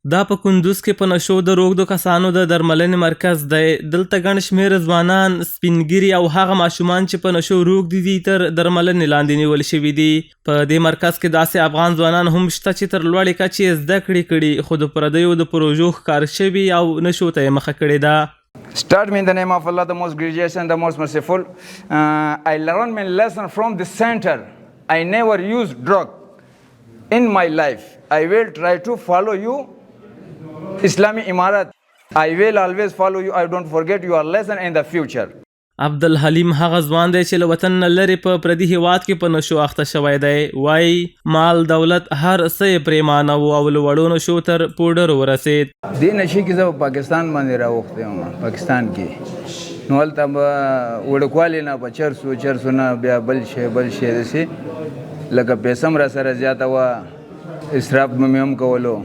دا په کندوز کې په نشو د روږدو کسانو د درملنې مرکز دی. دلته ګڼ شمېر ځوانان، سپینګیري او هغه ماشومان چې په نشو روږدي دي تر درملنې لاندې نیول شوي دي. په دې مرکز کې داسې افغان ځوانان هم شته چې تر لوړې کچې زده کړې کړي، خو د پردیو د پروژو ښکار شوي او نشو ته یې مخه کړې ده. Start me in the name of Allah, the most gracious and the most merciful. I learned my lesson from the center. I never used drug in my life. I will try to follow you, Islamic Imarat. I will always follow you. I don't forget your lesson in the future. عبدالحلیم هغه ځوان دی چې له وطن نه لرې په پردي هیواد کې په نشو اخته شوی دی. وایي مال دولت هر څه یې پرېمانه و او له وړو نشو تر پوډر ورسېد. دې نشي کې زه په پاکستان باندې راوښتی یم. پاکستان کې نو هلته به وړوکوالي نه په چرسو نه بیا بل شی داسې لکه پیسه م را سره زیاته وه، اسراف به مې هم کولو،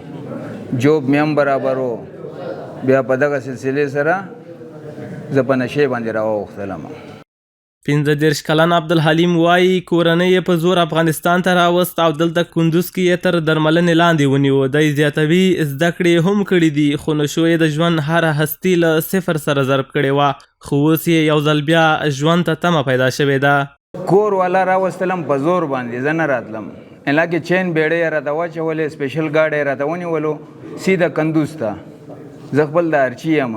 جوب مې هم برابر و. بیا په دغه سلسلې سره زه په نشې باندې راوښتلم. 15 کلن عبدالحلیم وایي کورنۍ یې په زور افغانستان ته راوست او دلته کندوز کې یې تر درملنې لاندې ونیو. دی زیاتوي زده کړې هم کړي دي، خو نشو یې د ژوند هره هستي له صفر سره ضرب کړې وه، خو اوس یې یو ځل بیا ژوند ته تمه پیدا شوې ده. کور والا راوستلم په زور باندې، زه نه راتلم. علاقې چین بیړۍ یې راته واچولې، سپیشل ګاډی یې راته ونیولو سیده کندوز ته. زه خپل د ارچي یم.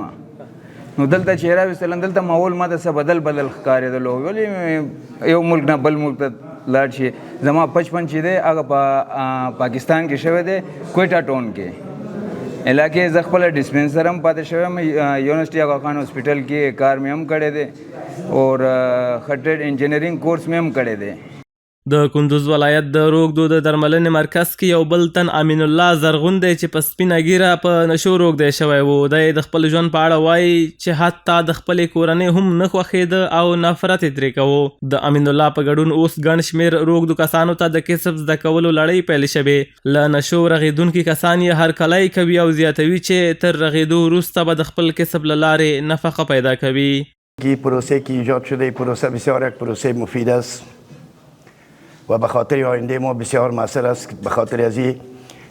نو دلته چې راوستلم دلته ماحول ماته څه بدل ښکارېدلو. ولې یو ملک نه بل ملک ته لاړ شي. زما 55 چې دی هغه په پاکستان کې شوی دی، کویټا ټاون کې. علاقې زه خپله ډسپنسر هم پاتې شوی یم، یونیورسټي آغا خان هاسپټل کې کار مې هم کړی دی اور خټډ انجینرینګ کورس مې هم کړی دی. د کندوز ولایت د روږدو د درملنې مرکز کې یو بل تن امین الله زرغون دی چې په سپینه ږیره په نشو روږدی شوی و. دی د خپل ژوند په اړه وایي چې حتی د خپلې کورنۍ هم نه خوښېده او نفرت یې ترې کوو. د امین الله په ګډون اوس ګڼ شمېر روږدو کسانو ته د کسب زده کولو لړۍ پیل شوې. له نشو رغېدونکي کسان یې هرکلی کوي او زیاتوي چې تر رغېدو وروسته به د خپل کسب له لارې نفقه پیدا کوي. پروسه که ایجاد شده پروسه بسیار یک پروسه مفید است و به خاطر آینده ما بسیار موثر است. به خاطر از این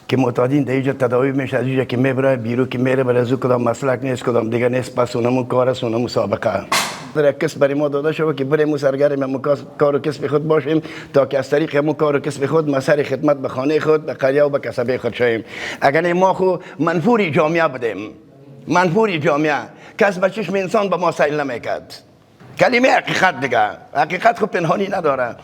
که معتادین در اینجا تداوی میشه، از اینجا که میبره بیرون که میره بر از کدام مسلک نیست کدام دیگه نیست، پس اونمون کار است، اونمون مسابقه. در یک کسب برای ما داده شده که بریم سرگرم همون کار و کسب خود باشیم تا که از طریق همون کار و کسب خود مسیر خدمت به خانه خود، به قریه و به کسبه خود شویم. اگر ما خو منفوری جامعه بدیم، منفوری جامعه کس به چشم انسان به ما سیل نمیکرد. کلمه حقیقت دیگه، حقیقت خود پنهانی نداره.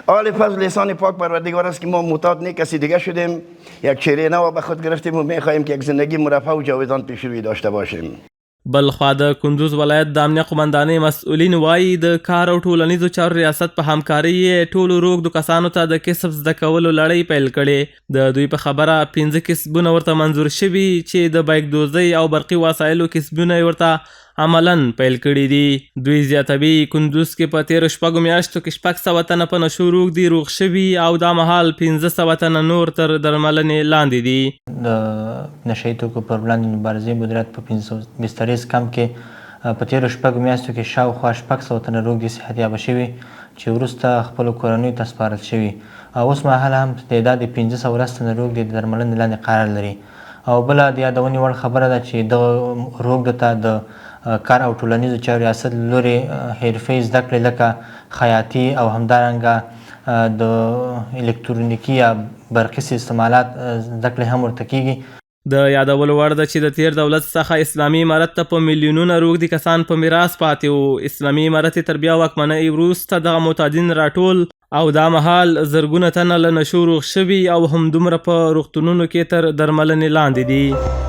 آل فضل لسان پاک پروردگار است که ما معتاد نه کسی دیگه شدیم، یک چهره نو به خود گرفتیم و میخواهیم که یک زندگی مرفه و جاودان پیش روی داشته باشیم. بلخوا د کندوز ولایت د امنیه قمندانۍ مسئولین وایي د کار او ټولنیزو چارو ریاست په همکارۍ یې ټولو روږدو کسانو ته د کسب زده کولو لړۍ پیل کړې. د دوی په خبره 15 کسبونه ورته منظور شوي چې د بایک دوزۍ او برقي وسایلو کسبونه یې ورته عملاً پیل کړي دي. دوی زیاتوي کندوز کې په تېرو 6 میاشتو کې 600 تنه په نشو روږدي روغ شوي او دا مهال 1500 تنه نور تر درملنې لاندې دي. د نشهیي توکو پر وړاندې مبارزې مدیریت په 15 کمپ کې په تېرو 6 میاشتو کې شاوخوا 600 تنه روږدي صحتیابه شوي چې وروسته خپلو کورنیو ته سپارل شوي. اوس مهال هم تعداد 1510 تنه روږدي د درملنې لاندې قرار لري. او بله د یادونې وړ خبره ده چې دغه روږدو ته د کار او ټولنیزو چارو ریاست لورې حرفې زده کړې لکه خیاطي او همدارنګه د الکترونیکي یا برقي سیستمالات زده کړې هم ورته کیږي. د یادولو وړ ده چې د تیر دولت څخه اسلامي امارت ته په میلیونونه روږدي کسان په میراث پاتې وو. اسلامي امارت یې تر بیا واکمنۍ وروسته دغه معتادین راټول او دا مهال زرګونه تنه له نشو روغ شوي او همدومره په روغتونونو کې تر درملنې لاندې دي.